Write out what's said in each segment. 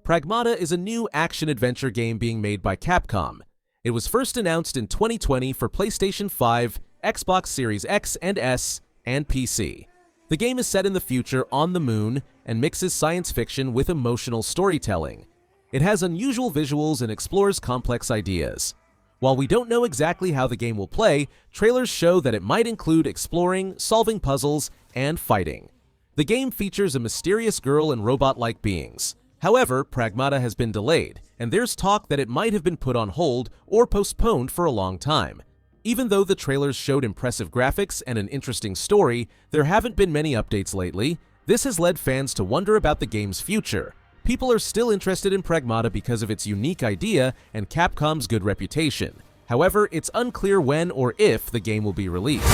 Pragmata is a new action-adventure game being made by Capcom. It was first announced in 2020 for PlayStation 5, Xbox Series X and S, and PC. The game is set in the future on the moon and mixes science fiction with emotional storytelling. It has unusual visuals and explores complex ideas. While we don't know exactly how the game will play, trailers show that it might include exploring, solving puzzles, and fighting. The game features a mysterious girl and robot-like beings. However, Pragmata has been delayed, and there's talk that it might have been put on hold or postponed for a long time. Even though the trailers showed impressive graphics and an interesting story, there haven't been many updates lately. This has led fans to wonder about the game's future. People are still interested in Pragmata because of its unique idea and Capcom's good reputation. However, it's unclear when or if the game will be released.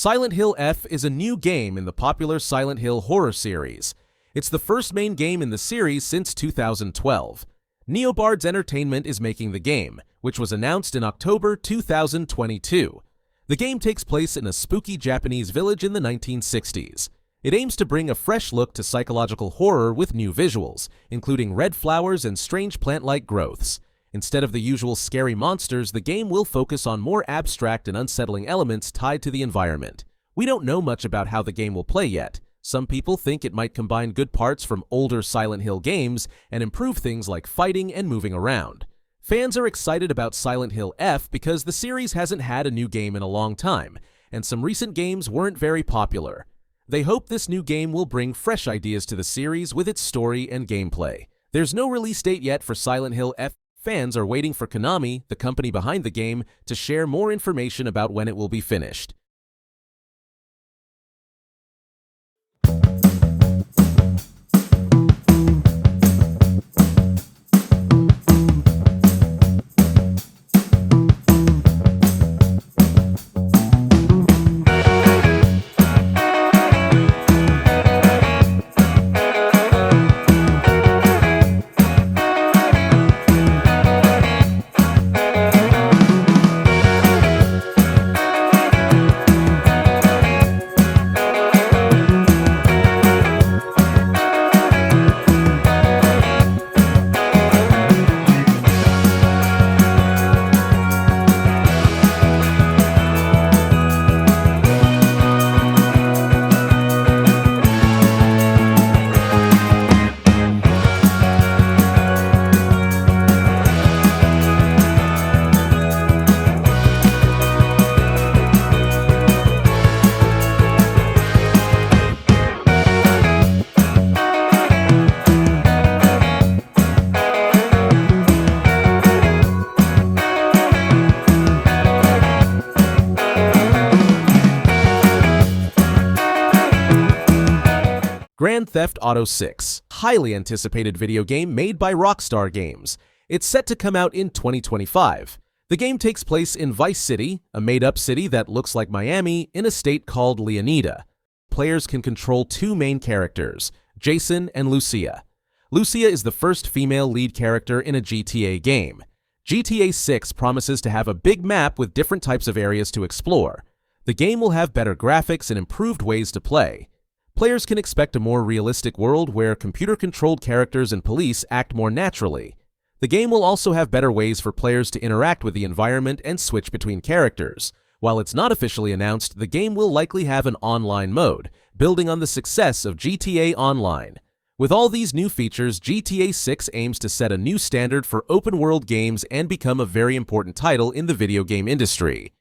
Silent Hill F is a new game in the popular Silent Hill horror series. It's the first main game in the series since 2012. Neobard's Entertainment is making the game, which was announced in October 2022. The game takes place in a spooky Japanese village in the 1960s. It aims to bring a fresh look to psychological horror with new visuals, including red flowers and strange plant-like growths. Instead of the usual scary monsters, the game will focus on more abstract and unsettling elements tied to the environment. We don't know much about how the game will play yet. Some people think it might combine good parts from older Silent Hill games and improve things like fighting and moving around. Fans are excited about Silent Hill F because the series hasn't had a new game in a long time, and some recent games weren't very popular. They hope this new game will bring fresh ideas to the series with its story and gameplay. There's no release date yet for Silent Hill F. Fans are waiting for Konami, the company behind the game, to share more information about when it will be finished. Grand Theft Auto 6, highly anticipated video game made by Rockstar Games. It's set to come out in 2025. The game takes place in Vice City, a made-up city that looks like Miami, in a state called Leonida. Players can control two main characters, Jason and Lucia. Lucia is the first female lead character in a GTA game. GTA 6 promises to have a big map with different types of areas to explore. The game will have better graphics and improved ways to play. Players can expect a more realistic world where computer-controlled characters and police act more naturally. The game will also have better ways for players to interact with the environment and switch between characters. While it's not officially announced, the game will likely have an online mode, building on the success of GTA Online. With all these new features, GTA 6 aims to set a new standard for open-world games and become a very important title in the video game industry.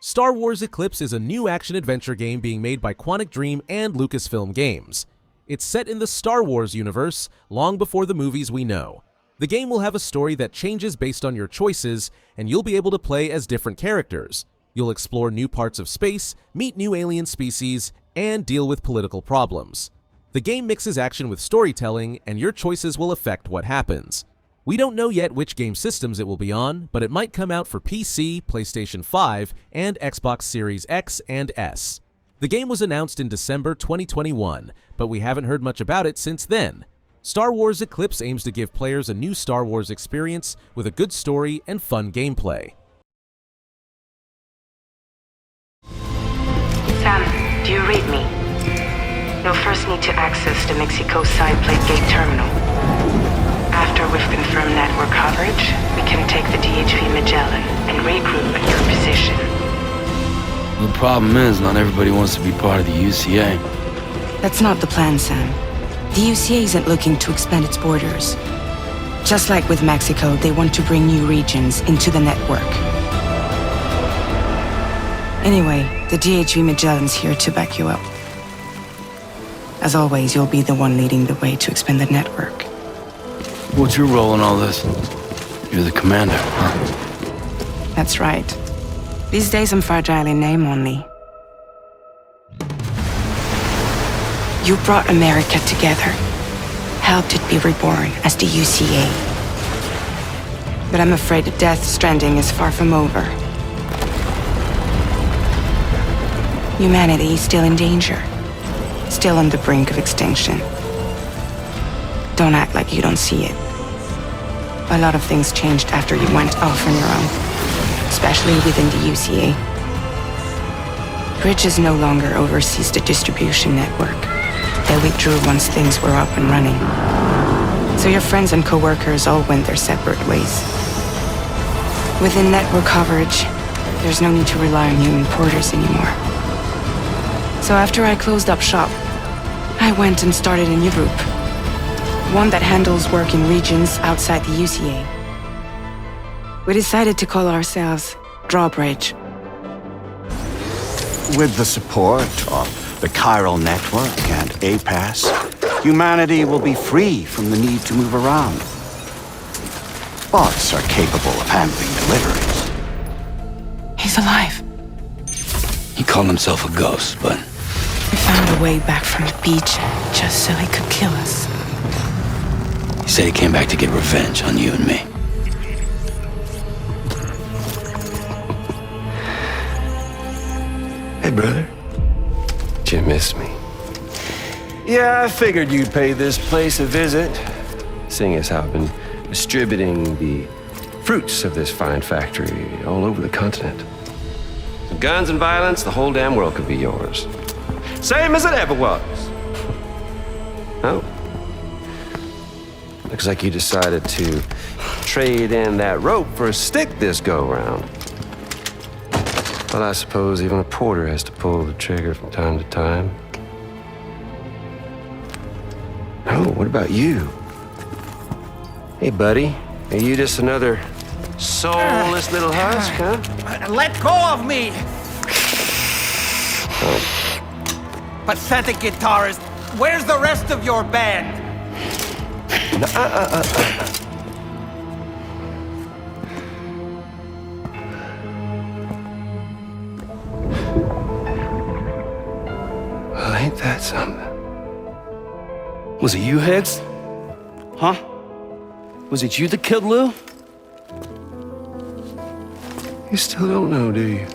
Star Wars Eclipse is a new action-adventure game being made by Quantic Dream and Lucasfilm Games. It's set in the Star Wars universe, long before the movies we know. The game will have a story that changes based on your choices, and you'll be able to play as different characters. You'll explore new parts of space, meet new alien species, and deal with political problems. The game mixes action with storytelling, and your choices will affect what happens. We don't know yet which game systems it will be on, but it might come out for PC, PlayStation 5, and Xbox Series X and S. The game was announced in December 2021, but we haven't heard much about it since then. Star Wars Eclipse aims to give players a new Star Wars experience with a good story and fun gameplay. Sam, do you read me? You'll first need to access the Mexico side plate gate terminal. After we've confirmed network coverage, we can take the DHV Magellan and regroup at your position. The problem is, not everybody wants to be part of the UCA. That's not the plan, Sam. The UCA isn't looking to expand its borders. Just like with Mexico, they want to bring new regions into the network. Anyway, the DHV Magellan's here to back you up. As always, you'll be the one leading the way to expand the network. What's your role in all this? You're the commander, huh? That's right. These days I'm fragile in name only, You brought America together, helped it be reborn as the UCA. But I'm afraid Death Stranding is far from over. Humanity is still in danger, still on the brink of extinction. Don't act like you don't see it. A lot of things changed after you went off on your own, especially within the UCA. Bridges no longer oversees the distribution network. They withdrew once things were up and running. So your friends and co-workers all went their separate ways. Within network coverage, there's no need to rely on human porters anymore. So after I closed up shop, I went and started a new group. One that handles work in regions outside the UCA. We decided to call ourselves Drawbridge. With the support of the Chiral Network and APAS, humanity will be free from the need to move around. Bots are capable of handling deliveries. He's alive. He called himself a ghost, but We found a way back from the beach just so he could kill us. he said he came back to get revenge on you and me. Hey, brother. Did you miss me? Yeah, I figured you'd pay this place a visit, seeing as how I've been distributing the fruits of this fine factory all over the continent. With guns and violence, the whole damn world could be yours. Same as it ever was. Oh. Looks like you decided to trade in that rope for a stick this go-round. Well, I suppose even a porter has to pull the trigger from time to time. Oh, what about you? Hey, buddy. Are you just another soulless little husk, huh? Let go of me! Oh. Pathetic guitarist, where's the rest of your band? No, Well, ain't that something? Was it you, Higgs? Huh? Was it you that killed Lou? You still don't know, do you?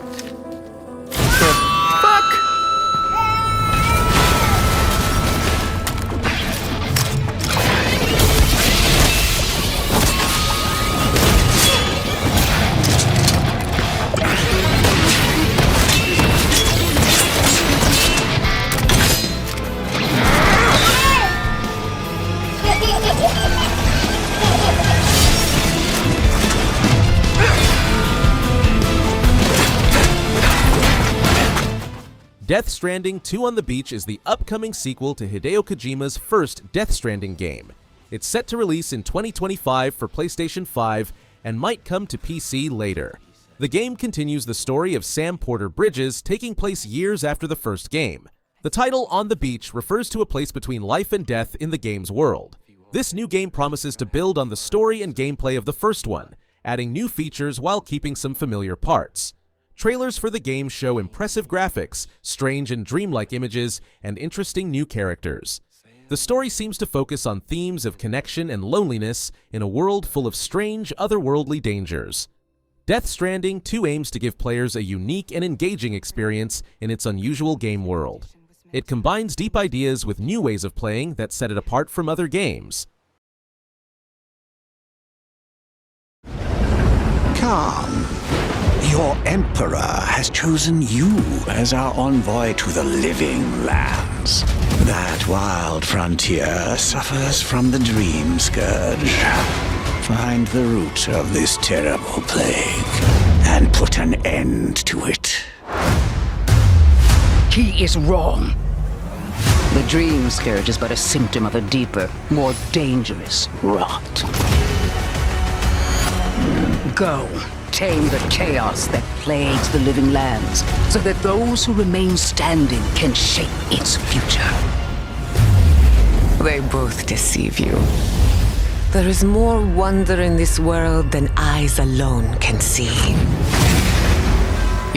Death Stranding 2 on the Beach is the upcoming sequel to Hideo Kojima's first Death Stranding game. It's set to release in 2025 for PlayStation 5 and might come to PC later. The game continues the story of Sam Porter Bridges, taking place years after the first game. The title On the Beach refers to a place between life and death in the game's world. This new game promises to build on the story and gameplay of the first one, adding new features while keeping some familiar parts. Trailers for the game show impressive graphics, strange and dreamlike images, and interesting new characters. The story seems to focus on themes of connection and loneliness in a world full of strange, otherworldly dangers. Death Stranding 2 aims to give players a unique and engaging experience in its unusual game world. It combines deep ideas with new ways of playing that set it apart from other games. Come. Your Emperor has chosen you as our envoy to the living lands. That wild frontier suffers from the dream scourge. Find the root of this terrible plague and put an end to it. He is wrong. The dream scourge is but a symptom of a deeper, more dangerous rot. Go, tame the chaos that plagues the living lands, so that those who remain standing can shape its future. They both deceive you. There is more wonder in this world than eyes alone can see.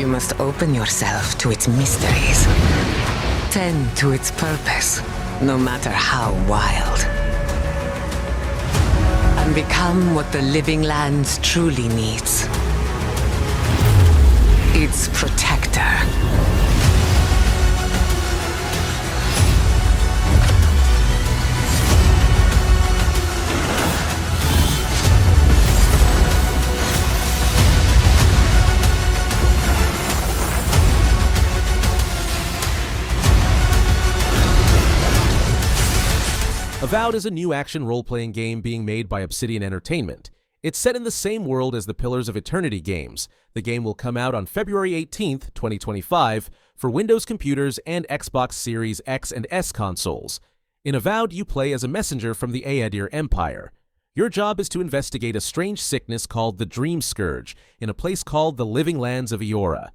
You must open yourself to its mysteries. Tend to its purpose. no matter how wild. And become what the living lands truly needs. Its protector. Avowed is a new action role-playing game being made by Obsidian Entertainment. It's set in the same world as the Pillars of Eternity games. The game will come out on February 18th, 2025, for Windows computers and Xbox Series X and S consoles. In Avowed, you play as a messenger from the Aedir Empire. Your job is to investigate a strange sickness called the Dream Scourge in a place called the Living Lands of Eora.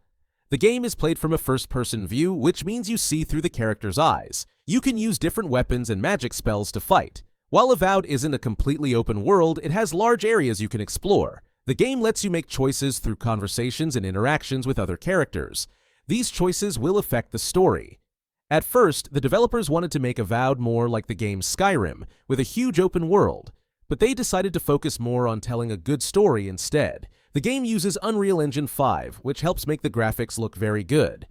The game is played from a first-person view, which means you see through the character's eyes. You can use different weapons and magic spells to fight. While Avowed isn't a completely open world, it has large areas you can explore. The game lets you make choices through conversations and interactions with other characters. These choices will affect the story. At first, the developers wanted to make Avowed more like the game Skyrim, with a huge open world, but they decided to focus more on telling a good story instead. The game uses Unreal Engine 5, which helps make the graphics look very good.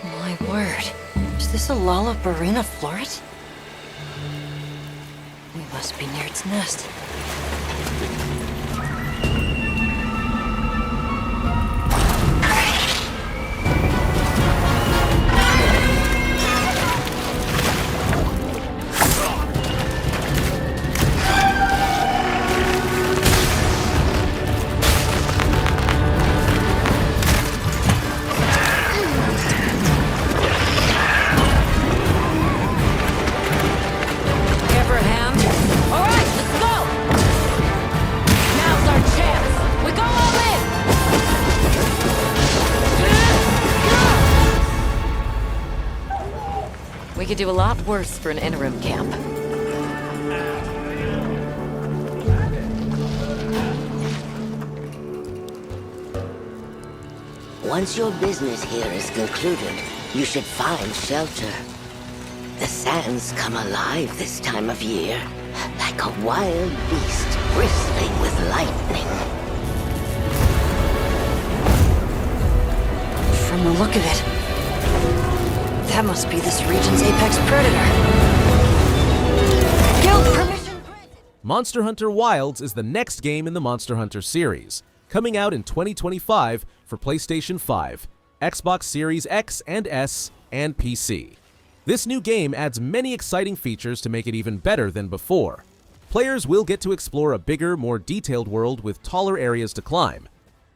My word, is this a Lollabarina floret? We must be near its nest. We could do a lot worse for an interim camp. Once your business here is concluded, you should find shelter. The sands come alive this time of year, like a wild beast bristling with lightning. From the look of it, that must be this region's apex predator. Guild permission granted! Monster Hunter Wilds is the next game in the Monster Hunter series, coming out in 2025 for PlayStation 5, Xbox Series X and S, and PC. This new game adds many exciting features to make it even better than before. Players will get to explore a bigger, more detailed world with taller areas to climb.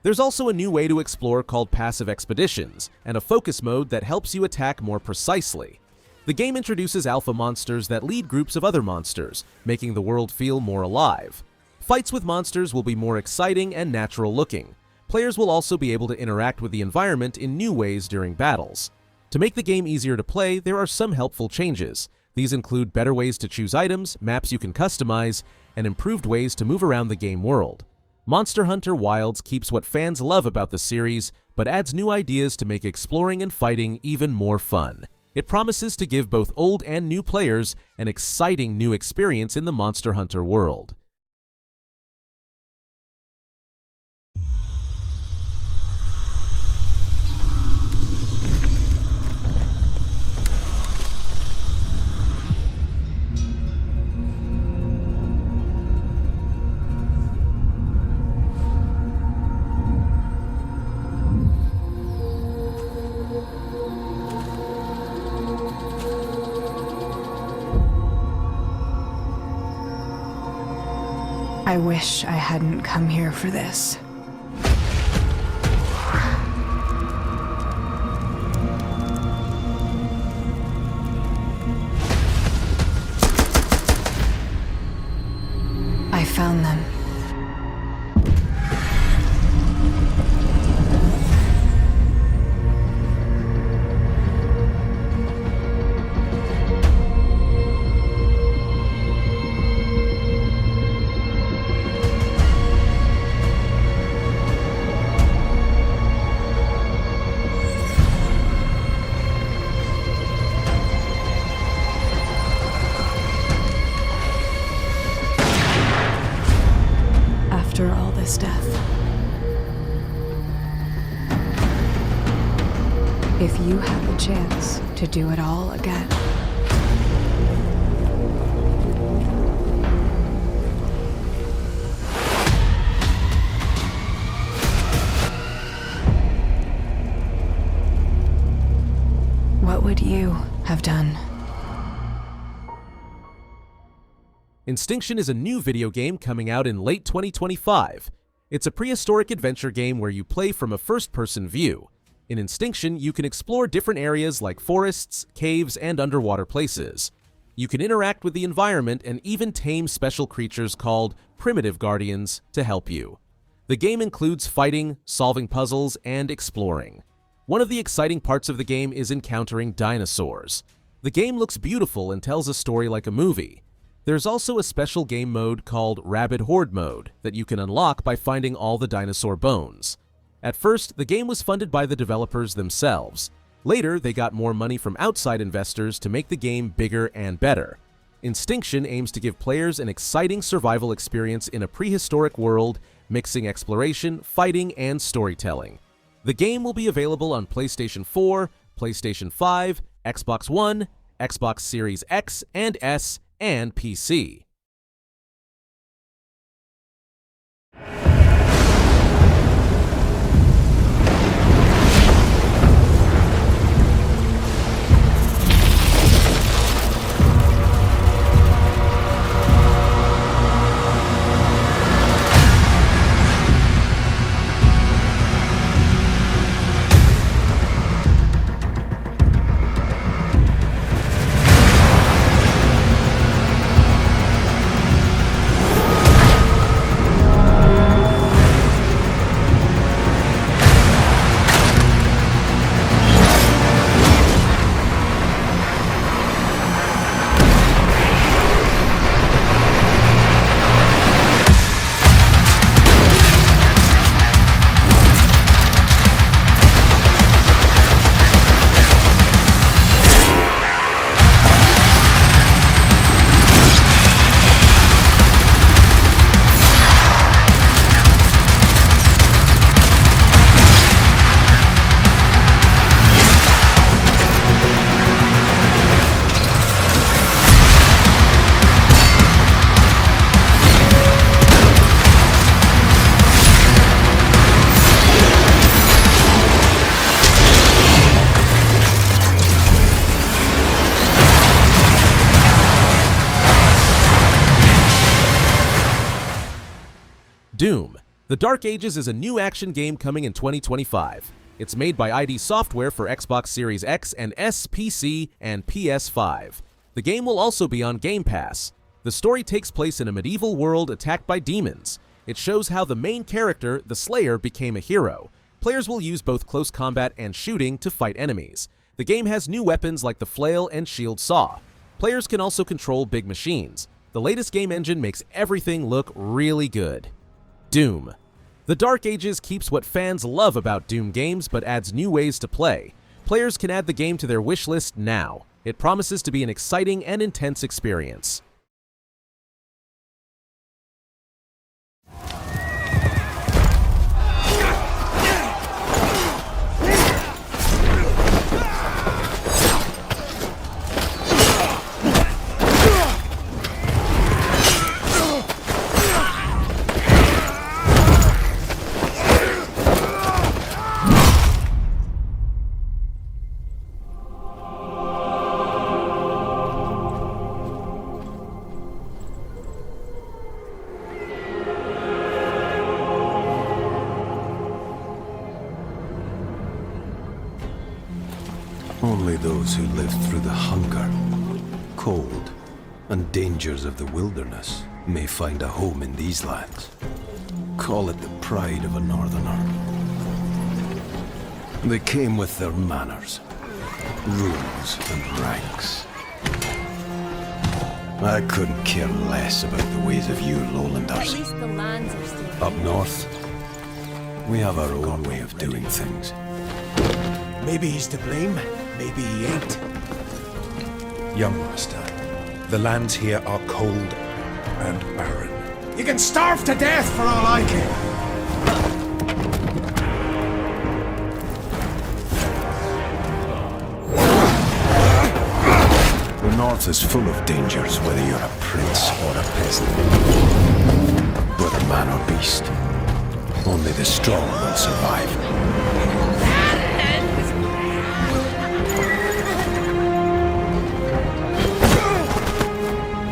There's also a new way to explore called Passive Expeditions, and a focus mode that helps you attack more precisely. The game introduces alpha monsters that lead groups of other monsters, making the world feel more alive. Fights with monsters will be more exciting and natural looking. Players will also be able to interact with the environment in new ways during battles. To make the game easier to play, there are some helpful changes. These include better ways to choose items, maps you can customize, and improved ways to move around the game world. Monster Hunter Wilds keeps what fans love about the series, but adds new ideas to make exploring and fighting even more fun. It promises to give both old and new players an exciting new experience in the Monster Hunter world. I wish I hadn't come here for this. I found them. If you had the chance to do it all again, what would you have done? Instinction is a new video game coming out in late 2025. It's a prehistoric adventure game where you play from a first-person view. In Instinction, you can explore different areas like forests, caves, and underwater places. You can interact with the environment and even tame special creatures called primitive guardians to help you. The game includes fighting, solving puzzles, and exploring. One of the exciting parts of the game is encountering dinosaurs. The game looks beautiful and tells a story like a movie. There's also a special game mode called Rabid Horde Mode that you can unlock by finding all the dinosaur bones. At first, the game was funded by the developers themselves. Later, they got more money from outside investors to make the game bigger and better. Instinction aims to give players an exciting survival experience in a prehistoric world, mixing exploration, fighting, and storytelling. The game will be available on PlayStation 4, PlayStation 5, Xbox One, Xbox Series X and S, and PC. Doom. The Dark Ages is a new action game coming in 2025. It's made by ID Software for Xbox Series X and S, PC, and PS5. The game will also be on Game Pass. The story takes place in a medieval world attacked by demons. It shows how the main character, the Slayer, became a hero. Players will use both close combat and shooting to fight enemies. The game has new weapons like the flail and shield saw. Players can also control big machines. The latest game engine makes everything look really good. Doom. The Dark Ages keeps what fans love about Doom games but adds new ways to play. Players can add the game to their wishlist now. It promises to be an exciting and intense experience. Only those who lived through the hunger, cold, and dangers of the wilderness may find a home in these lands. Call it the pride of a northerner. They came with their manners, rules, and ranks. I couldn't care less about the ways of you lowlanders. At least the lands are still... Up north, we have our own way of doing things. Maybe he's to blame, maybe he ain't. Young master, the lands here are cold and barren. You can starve to death for all I care. path is full of dangers, whether you're a prince or a peasant. Whether man or beast, only the strong will survive.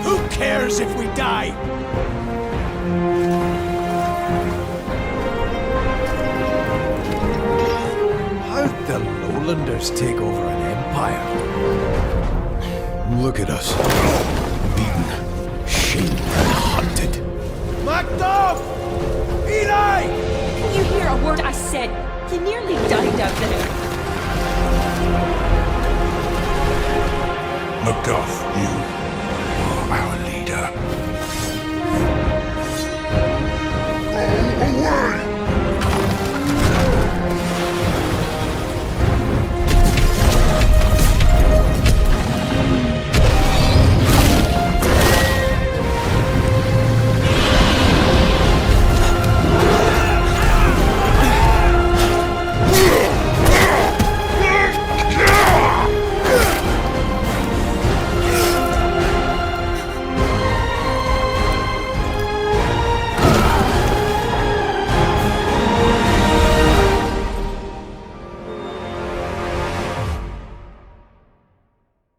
Who cares if we die? How'd the Lowlanders take over an empire? Look at us. Beaten, shamed, and hunted. Macduff! Eli! Can you hear a word I said? You nearly died out there. Macduff, you are our leader. Go away!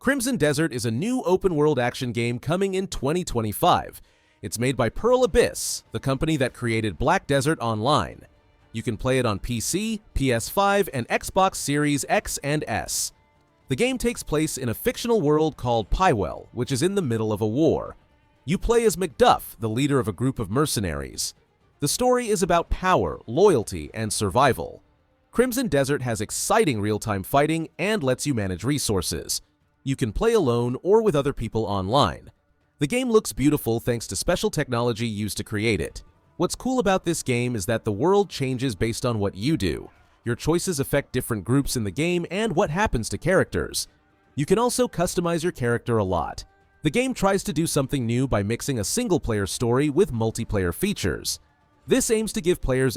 Crimson Desert is a new open-world action game coming in 2025. It's made by Pearl Abyss, the company that created Black Desert Online. You can play it on PC, PS5, and Xbox Series X and S. The game takes place in a fictional world called Pywell, which is in the middle of a war. You play as Macduff, the leader of a group of mercenaries. The story is about power, loyalty, and survival. Crimson Desert has exciting real-time fighting and lets you manage resources. You can play alone or with other people online. The game looks beautiful thanks to special technology used to create it. What's cool about this game is that the world changes based on what you do. Your choices affect different groups in the game and what happens to characters. You can also customize your character a lot. The game tries to do something new by mixing a single-player story with multiplayer features. This aims to give players a